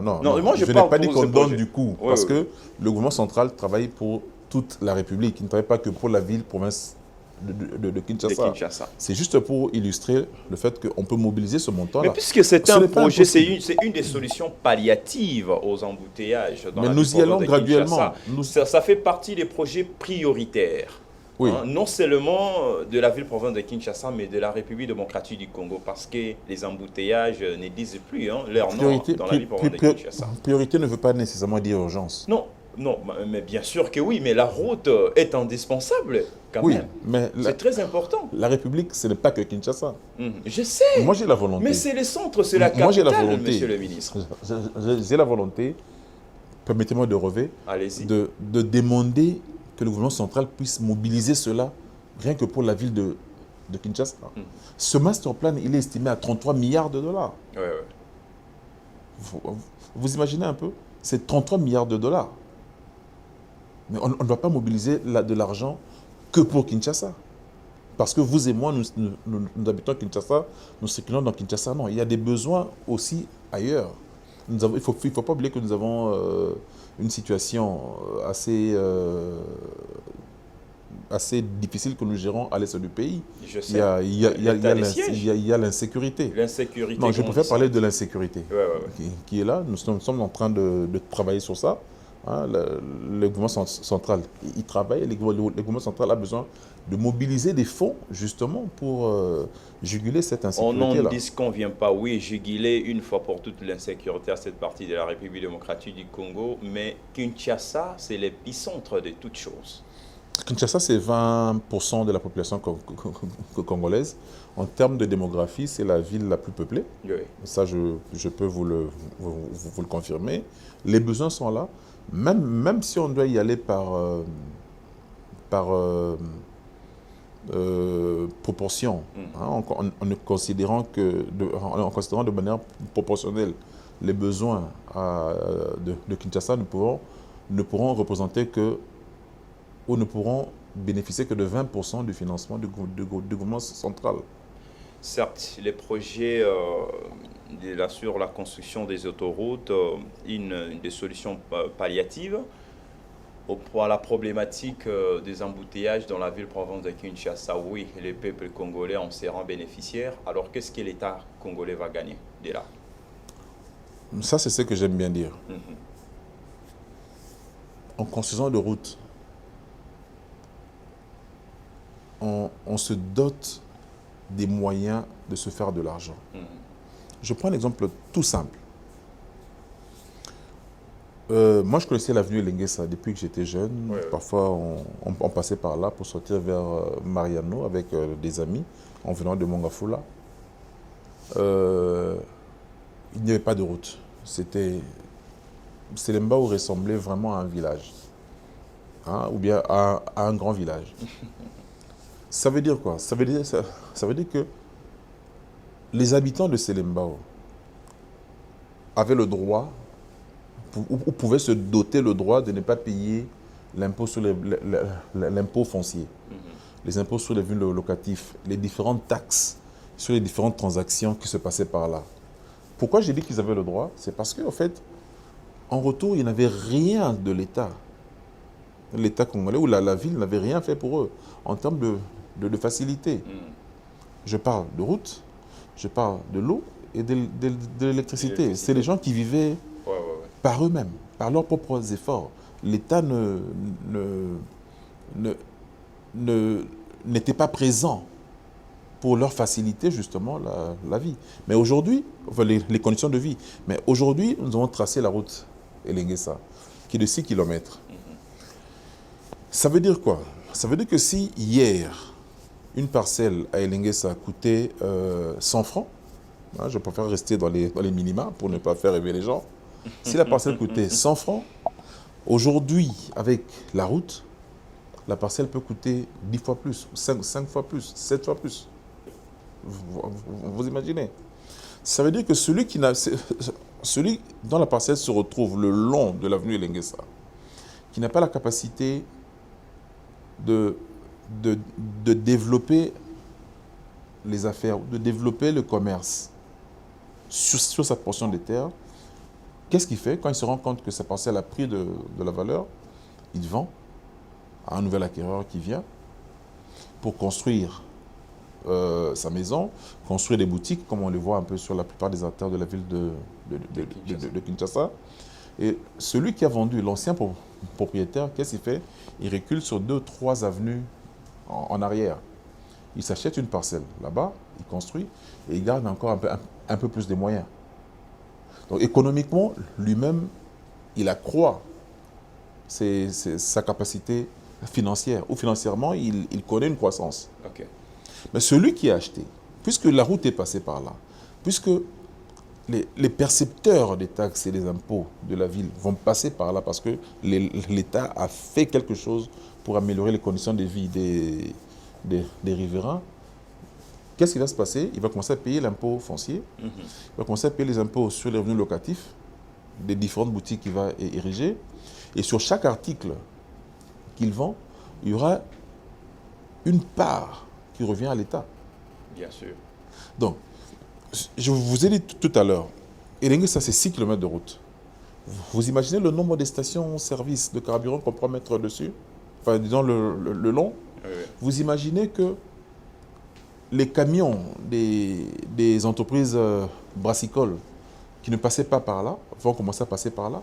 Non. Moi, je n'ai pas dit qu'on donne du coup, parce que le gouvernement central travaille pour toute la République. Il ne travaille pas que pour la ville, province de Kinshasa. C'est juste pour illustrer le fait qu'on peut mobiliser ce montant-là. Mais puisque c'est un projet, c'est une des solutions palliatives aux embouteillages. Mais nous y allons graduellement. Ça fait partie des projets prioritaires. Oui. Non seulement de la ville-province de Kinshasa, mais de la République démocratique du Congo, parce que les embouteillages ne disent plus leur nom Priorité, dans la ville-province de Kinshasa. priorité ne veut pas nécessairement dire urgence. Non, non, mais bien sûr que oui, mais la route est indispensable quand Oui, même. mais C'est très important. la République, ce n'est pas que Kinshasa. Je sais. Moi, j'ai la volonté. Mais c'est le centre, c'est la Moi, j'ai la capitale, volonté. monsieur le ministre. J'ai la volonté, permettez-moi de relever, Allez-y. de demander que le gouvernement central puisse mobiliser cela, rien que pour la ville de Kinshasa. Ce master plan, il est estimé à 33 milliards de dollars. Ouais, ouais. Vous imaginez un peu? C'est 33 milliards de dollars. Mais on ne doit pas mobiliser de l'argent que pour Kinshasa. Parce que vous et moi, nous habitons à Kinshasa, nous circulons dans Kinshasa. Non, il y a des besoins aussi ailleurs. Il ne faut pas oublier que nous avons une situation assez difficile que nous gérons à l'est du pays. Je sais. Il y a l'insécurité. L'insécurité. Non, je préfère parler de l'insécurité qui est là. Nous sommes en train de travailler sur ça. Hein, le gouvernement central, il travaille. Le gouvernement central a besoin de mobiliser des fonds, justement, pour juguler cette insécurité-là. On n'en dit qu'on ne vient pas, oui, juguler une fois pour toutes l'insécurité à cette partie de la République démocratique du Congo, mais Kinshasa, c'est l'épicentre de toutes choses. Kinshasa, c'est 20% de la population congolaise. En termes de démographie, c'est la ville la plus peuplée. Oui. Ça, je peux vous le confirmer. Les besoins sont là. Même si on doit y aller par proportion, hein, en considérant de manière proportionnelle les besoins de Kinshasa, ne pourront représenter que, ou ne pourront bénéficier que de 20% du financement du gouvernement central. Certes, les projets sur la construction des autoroutes, des solutions palliatives à la problématique des embouteillages dans la ville-province de Kinshasa. Oui, les peuples congolais en seront bénéficiaires. Alors, qu'est-ce que l'État congolais va gagner de là? Ça, c'est ce que j'aime bien dire. En construisant de routes, on se dote des moyens de se faire de l'argent. Je prends un exemple tout simple. Moi, je connaissais l'avenue Elenguessa depuis que j'étais jeune. Ouais. Parfois, on passait par là pour sortir vers Mariano avec des amis en venant de Mongafula. Il n'y avait pas de route. Selembao ressemblait vraiment à un village, hein, ou bien à un grand village. Ça veut dire quoi? Ça veut dire que les habitants de Selembao avaient le droit, ou pouvaient se doter le droit de ne pas payer l'impôt sur l'impôt foncier, les impôts sur les biens locatifs, les différentes taxes sur les différentes transactions qui se passaient par là. Pourquoi j'ai dit qu'ils avaient le droit? C'est parce qu'en fait, en retour, il n'y avait rien de l'État. L'État congolais ou la ville n'avait rien fait pour eux en termes de facilité. Je parle de route, je parle de l'eau et de l'électricité. C'est les gens qui vivaient par eux-mêmes, par leurs propres efforts. L'État n'était pas présent pour leur faciliter justement la vie. Mais aujourd'hui, enfin les conditions de vie. Mais aujourd'hui, nous avons tracé la route Elenguessa, qui est de 6 km. Ça veut dire quoi? Ça veut dire que si hier, une parcelle à Elenguessa coûtait 100 francs, hein, je préfère rester dans les minima pour ne pas faire rêver les gens. Si la parcelle coûtait 100 francs, aujourd'hui, avec la route, la parcelle peut coûter 10 fois plus, 5 fois plus, 7 fois plus. Vous imaginez? Ça veut dire que celui dont la parcelle se retrouve le long de l'avenue Elenguessa, qui n'a pas la capacité de développer les affaires, de développer le commerce sur sa portion de terre, qu'est-ce qu'il fait? Quand il se rend compte que sa parcelle a pris de la valeur, il vend à un nouvel acquéreur qui vient pour construire sa maison, construire des boutiques, comme on le voit un peu sur la plupart des artères de la ville de Kinshasa. Et celui qui a vendu, l'ancien propriétaire, qu'est-ce qu'il fait? Il recule sur 2 ou 3 avenues en arrière. Il s'achète une parcelle là-bas, il construit et il garde encore un peu plus de moyens. Donc économiquement, lui-même, il accroît sa capacité financière. Ou financièrement, il connaît une croissance. Ok. Mais celui qui a acheté, puisque la route est passée par là, puisque les percepteurs des taxes et des impôts de la ville vont passer par là parce que l'État a fait quelque chose pour améliorer les conditions de vie des riverains, qu'est-ce qui va se passer? Il va commencer à payer l'impôt foncier, il va commencer à payer les impôts sur les revenus locatifs des différentes boutiques qu'il va ériger. Et sur chaque article qu'il vend, il y aura une part qui revient à l'État. Bien sûr. Donc, je vous ai dit tout à l'heure, Elengue, ça c'est 6 km de route. Vous imaginez le nombre de stations-service de carburant qu'on pourra mettre dessus? Enfin, disons le long. Oui. Vous imaginez que les camions des entreprises brassicoles qui ne passaient pas par là vont commencer à passer par là.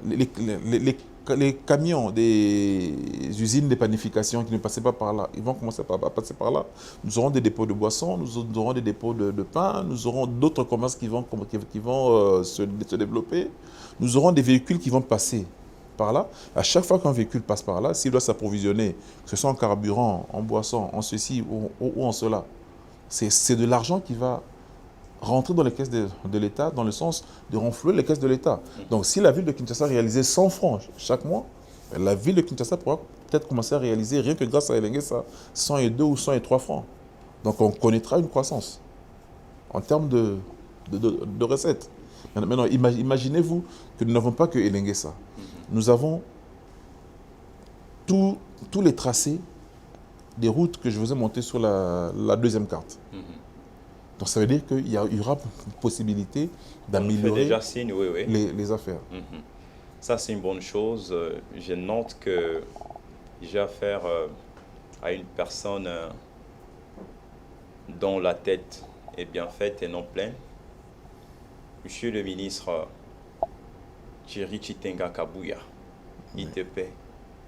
Les camions des usines de panification qui ne passaient pas par là, ils vont commencer à passer par là. Nous aurons des dépôts de boissons, nous aurons des dépôts de pain, nous aurons d'autres commerces qui vont se développer. Nous aurons des véhicules qui vont passer par là. À chaque fois qu'un véhicule passe par là, s'il doit s'approvisionner, que ce soit en carburant, en boisson, en ceci ou en cela, c'est de l'argent qui va rentrer dans les caisses de l'État, dans le sens de renflouer les caisses de l'État. Donc si la ville de Kinshasa réalisait 100 francs chaque mois, la ville de Kinshasa pourra peut-être commencer à réaliser, rien que grâce à Elengue, ça, 102 ou 103 francs. Donc on connaîtra une croissance en termes de recettes. Maintenant, imaginez-vous que nous n'avons pas que Elengue ça. Nous avons tous les tracés des routes que je vous ai montées sur la deuxième carte. Donc ça veut dire qu'il y aura possibilité d'améliorer les affaires. Ça, c'est une bonne chose. Je note que j'ai affaire à une personne dont la tête est bien faite et non pleine. Monsieur le ministre Thierry Chitenga Kabuya, ITP,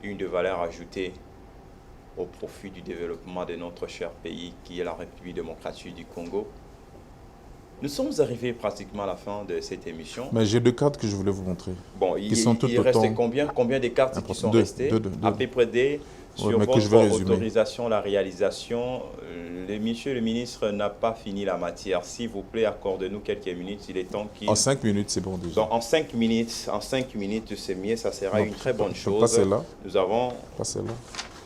une de valeur ajoutée au profit du développement de notre cher pays qui est la République démocratique du Congo. Nous sommes arrivés pratiquement à la fin de cette émission. Mais j'ai 2 cartes que je voulais vous montrer. Bon, il reste combien de cartes qui sont restées? À peu près des sur votre autorisation, la réalisation. Monsieur le ministre n'a pas fini la matière. S'il vous plaît, accordez-nous quelques minutes. Il est temps qu'il... En 5 minutes, c'est bon déjà. Donc, en 5 minutes, c'est mieux. Ça sera une très bonne chose. Pas celle-là. Nous avons... Pas celle-là.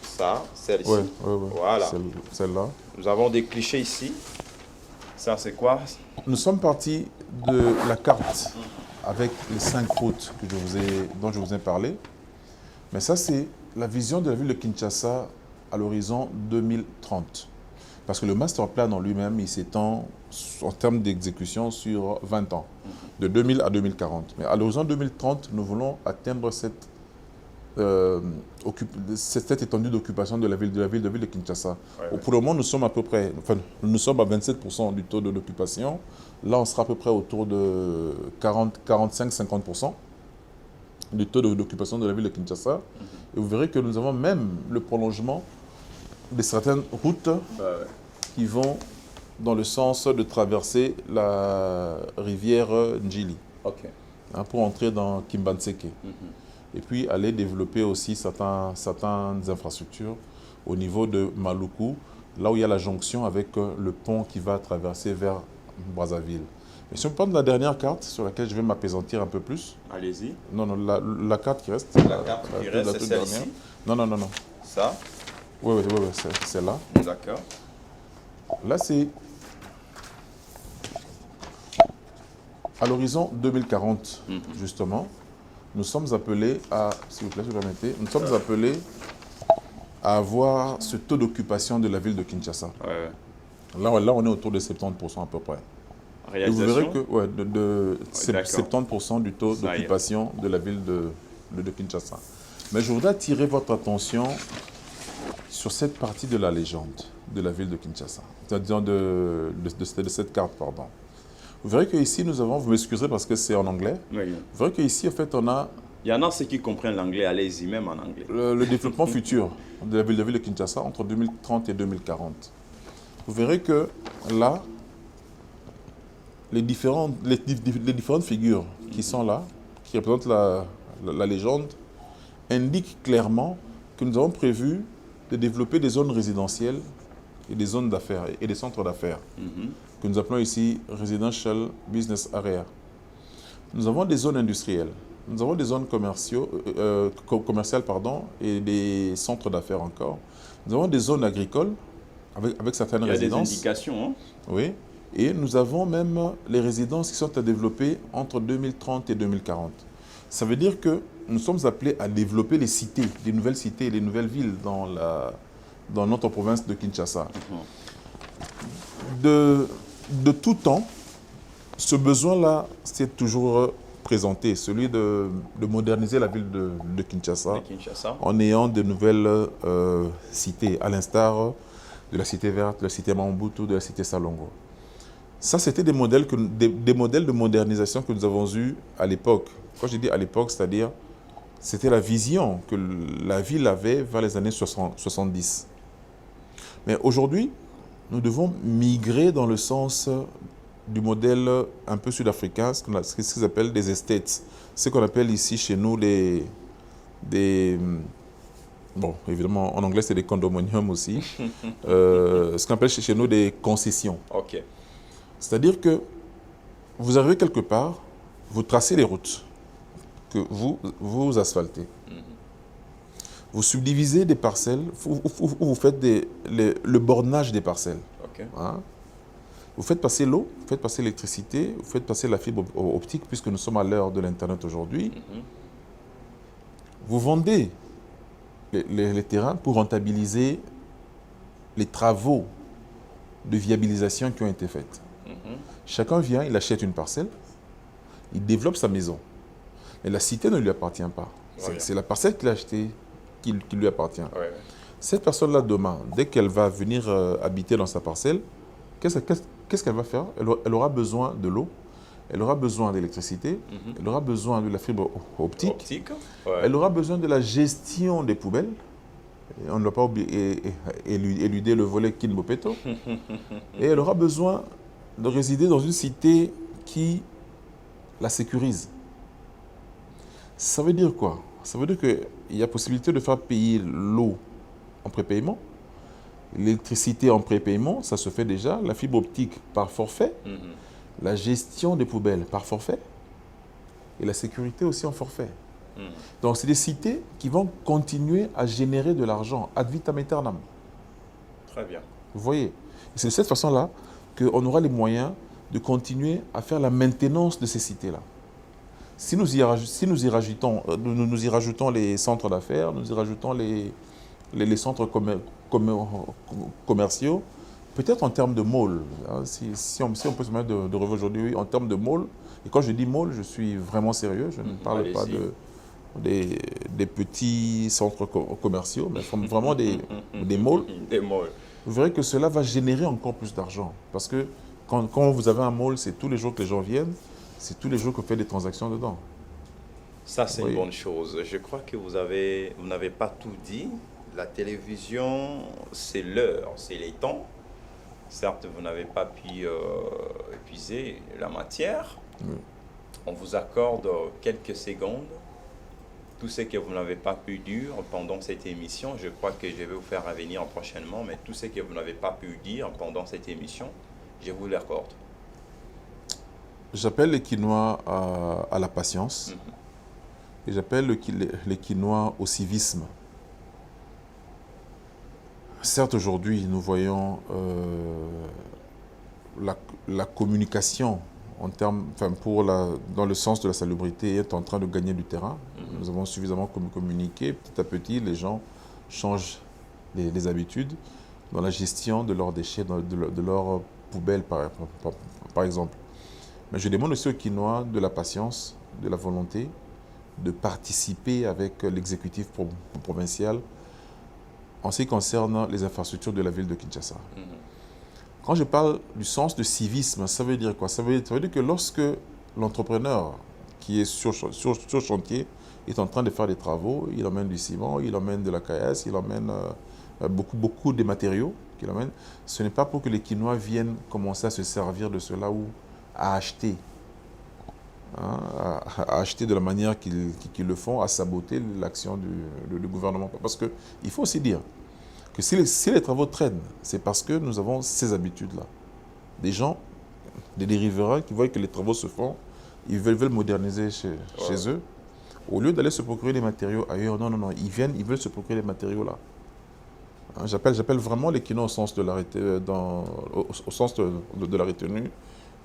Ça, celle-ci. Ouais. Voilà. Celle-là. Nous avons des clichés ici. Ça, c'est quoi? Nous sommes partis de la carte avec les 5 routes dont je vous ai parlé. Mais ça, c'est la vision de la ville de Kinshasa à l'horizon 2030. Parce que le master plan en lui-même, il s'étend en termes d'exécution sur 20 ans, de 2000 à 2040. Mais à l'horizon 2030, nous voulons atteindre cette étendue d'occupation de la ville de Kinshasa. Ouais. Pour le moment, nous sommes à peu près, nous sommes à 27% du taux de l'occupation. Là, on sera à peu près autour de 45-50% du taux d'occupation de la ville de Kinshasa. Et vous verrez que nous avons même le prolongement de certaines routes qui vont dans le sens de traverser la rivière Njili pour entrer dans Kimbanseke. Et puis aller développer aussi certaines infrastructures au niveau de Maluku, là où il y a la jonction avec le pont qui va traverser vers Brazzaville. Mais si on prend la dernière carte sur laquelle je vais m'apaisantir un peu plus. Allez-y. Non, la carte qui reste. La carte qui reste, c'est celle-ci. Non. Ça? Oui, c'est là. D'accord. Là, c'est à l'horizon 2040, justement. Nous sommes appelés à, s'il vous plaît, si vous permettez, nous sommes appelés à avoir ce taux d'occupation de la ville de Kinshasa. Là, on est autour de 70% à peu près. Et vous verrez que 70% du taux d'occupation de la ville de Kinshasa. Mais je voudrais attirer votre attention sur cette partie de la légende de la ville de Kinshasa, c'est-à-dire de cette carte, pardon. Vous verrez qu'ici, nous avons, vous m'excuserez parce que c'est en anglais, vous verrez qu'ici, en fait, il Il y en a ceux qui comprennent l'anglais, allez-y même en anglais. Le développement futur de la ville de Kinshasa entre 2030 et 2040. Vous verrez que là, les différentes figures qui sont là, qui représentent la légende, indiquent clairement que nous avons prévu de développer des zones résidentielles et des zones d'affaires et des centres d'affaires, que nous appelons ici Residential Business Area. Nous avons des zones industrielles, nous avons des zones commerciales et des centres d'affaires encore. Nous avons des zones agricoles avec certaines résidences. Il y a des indications. Hein? Oui. Et nous avons même les résidences qui sont à développer entre 2030 et 2040. Ça veut dire que nous sommes appelés à développer les cités, les nouvelles cités, les nouvelles villes dans notre province de Kinshasa. De tout temps, ce besoin-là s'est toujours présenté, celui de moderniser la ville de Kinshasa, en ayant de nouvelles cités, à l'instar de la cité verte, de la cité Mambutu, de la cité Salongo. Ça, c'était des modèles de modernisation que nous avons eus à l'époque. Quand je dis à l'époque, c'est-à-dire, c'était la vision que la ville avait vers les années 70. Mais aujourd'hui, nous devons migrer dans le sens du modèle un peu sud-africain, ce qu'ils appellent des estates. Ce qu'on appelle ici chez nous bon, évidemment, en anglais, c'est des condominiums aussi. Ce qu'on appelle chez nous des concessions. OK. C'est-à-dire que vous arrivez quelque part, vous tracez les routes que vous asphaltez. Vous subdivisez des parcelles, vous faites le bornage des parcelles. Okay. Hein? Vous faites passer l'eau, vous faites passer l'électricité, vous faites passer la fibre optique, puisque nous sommes à l'heure de l'Internet aujourd'hui. Vous vendez les terrains pour rentabiliser les travaux de viabilisation qui ont été faits. Chacun vient, il achète une parcelle, il développe sa maison. Mais la cité ne lui appartient pas. C'est la parcelle qu'il a achetée qui lui appartient. Cette personne-là, demain, dès qu'elle va venir habiter dans sa parcelle, qu'est-ce qu'elle va faire? Elle aura besoin de l'eau, elle aura besoin d'électricité, elle aura besoin de la fibre optique, elle aura besoin de la gestion des poubelles. Et on ne doit pas éluder le volet Kinbopeto. Et elle aura besoin de résider dans une cité qui la sécurise. Ça veut dire quoi? Ça veut dire qu'il y a possibilité de faire payer l'eau en prépaiement, l'électricité en prépaiement, ça se fait déjà, la fibre optique par forfait, la gestion des poubelles par forfait et la sécurité aussi en forfait. Donc c'est des cités qui vont continuer à générer de l'argent ad vitam aeternam. Très bien. Vous voyez? C'est de cette façon-là qu'on aura les moyens de continuer à faire la maintenance de ces cités-là. Si nous y rajoutons les centres d'affaires, nous y rajoutons les centres commerciaux, peut-être en termes de malls, hein, si on peut se mettre de revoir aujourd'hui, en termes de malls, et quand je dis mall, je suis vraiment sérieux, je ne parle pas des petits centres commerciaux, mais vraiment des malls. Des malls. Vous verrez que cela va générer encore plus d'argent. Parce que quand vous avez un mall, c'est tous les jours que les gens viennent, c'est tous les jours que vous faites des transactions dedans. Ça, c'est une bonne chose. Je crois que vous n'avez pas tout dit. La télévision, c'est l'heure, c'est les temps. Certes, vous n'avez pas pu épuiser la matière. On vous accorde quelques secondes. Tout ce que vous n'avez pas pu dire pendant cette émission, je crois que je vais vous faire revenir prochainement, mais tout ce que vous n'avez pas pu dire pendant cette émission, je vous l'accorde. J'appelle les Quinois à la patience et j'appelle les Quinois au civisme. Certes, aujourd'hui, nous voyons la communication dans le sens de la salubrité est en train de gagner du terrain. Nous avons suffisamment communiqué. Petit à petit, les gens changent les habitudes dans la gestion de leurs déchets, de leurs poubelles, par exemple. Mais je demande aussi aux Quinois de la patience, de la volonté, de participer avec l'exécutif provincial en ce qui concerne les infrastructures de la ville de Kinshasa. Quand je parle du sens de civisme, ça veut dire quoi? Ça veut dire que lorsque l'entrepreneur qui est sur chantier est en train de faire des travaux, il emmène du ciment, il emmène de la caillasse, il emmène beaucoup de matériaux qu'il emmène. Ce n'est pas pour que les Quinois viennent commencer à se servir de cela ou à acheter. Hein, à acheter de la manière qu'ils le font, à saboter l'action du gouvernement. Parce qu'il faut aussi dire que si les travaux traînent, c'est parce que nous avons ces habitudes-là. Des gens, des riverains qui voient que les travaux se font, ils veulent moderniser chez eux. Au lieu d'aller se procurer des matériaux ailleurs, non, ils veulent se procurer les matériaux là. Hein, j'appelle vraiment les Quinois au sens de la retenue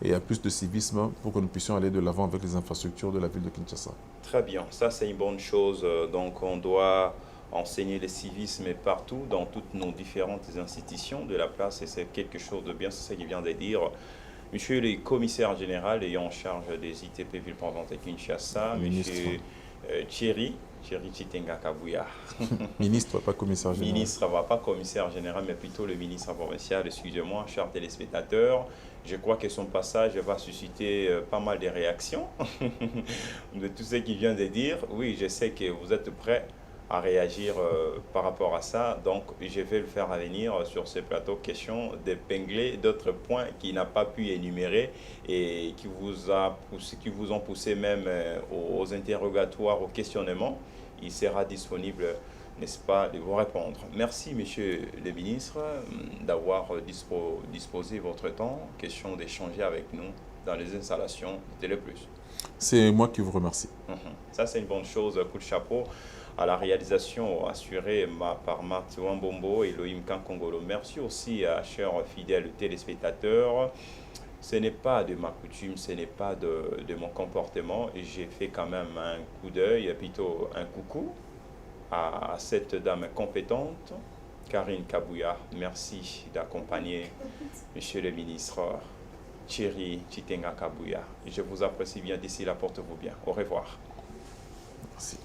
et à plus de civisme pour que nous puissions aller de l'avant avec les infrastructures de la ville de Kinshasa. Très bien, ça c'est une bonne chose. Donc on doit enseigner le civisme partout, dans toutes nos différentes institutions de la place, et c'est quelque chose de bien, c'est ce qu'il vient de dire. Monsieur le commissaire général ayant en charge des ITP Ville-Pendante à Kinshasa, monsieur Thierry Chitenga Kabuya. Ministre, pas commissaire général. Ministre, pas commissaire général, mais plutôt le ministre provincial, excusez-moi, chers téléspectateurs. Je crois que son passage va susciter pas mal de réactions de tout ce qu'il vient de dire. Oui, je sais que vous êtes prêts à réagir par rapport à ça. Donc, je vais le faire venir sur ce plateau, question d'épingler d'autres points qu'il n'a pas pu énumérer et qui vous ont poussé même aux interrogatoires, aux questionnements. Il sera disponible, n'est-ce pas, de vous répondre. Merci, monsieur le ministre, d'avoir disposé votre temps. Question d'échanger avec nous dans les installations de Télé Plus. C'est moi qui vous remercie. Ça, c'est une bonne chose. Coup de chapeau à la réalisation assurée par Marthe Wambombo et Elohim Kankongolo. Merci aussi à chers fidèles téléspectateurs. Ce n'est pas de ma coutume, ce n'est pas de mon comportement. J'ai fait quand même un coup d'œil, plutôt un coucou à cette dame compétente, Karine Kabuya. Merci d'accompagner monsieur le ministre Thierry Chitenga Kabuya. Je vous apprécie bien d'ici là, portez-vous bien. Au revoir. Merci.